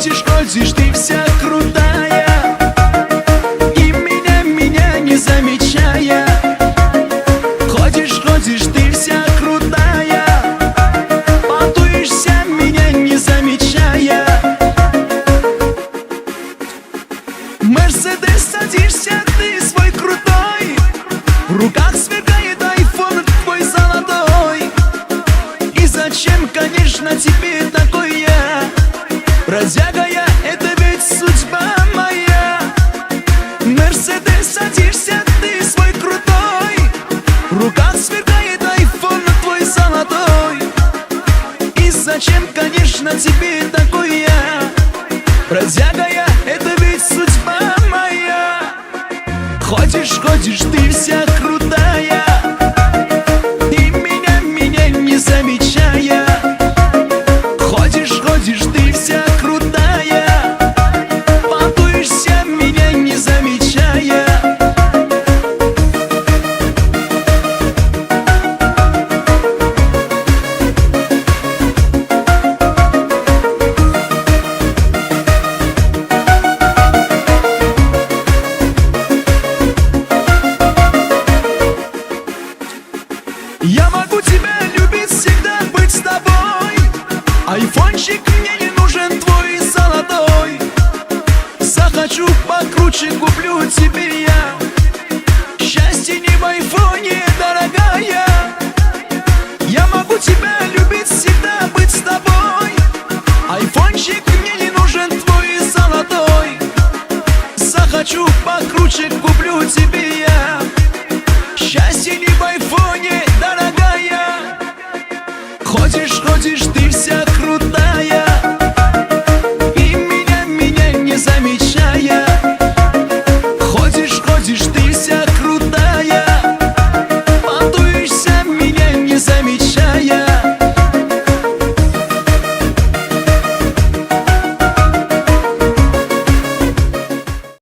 Ходишь, ходишь, ты вся крутая, и меня не замечая. Ходишь, ходишь, ты вся крутая, потуешься, меня не замечая. Мерседес садишься, ты свой крутой, в руках сверкает айфон твой золотой. И зачем, конечно, тебе такой я? Бродяга я, это ведь судьба моя. Мерседес садишься, ты свой крутой, в руках сверкает айфон твой золотой. И зачем, конечно, тебе такой я? Бродяга я, это ведь судьба моя. Ходишь, ходишь, ты вся крутая, и меня не замечая. Ходишь, ходишь, ты вся крутая, потуешься, меня не замечая. Я могу тебя любить, всегда быть с тобой. Айфончик мне не нужен твой золотой. Захочу покруче, куплю теперь я. Счастье не в айфоне, дорогая.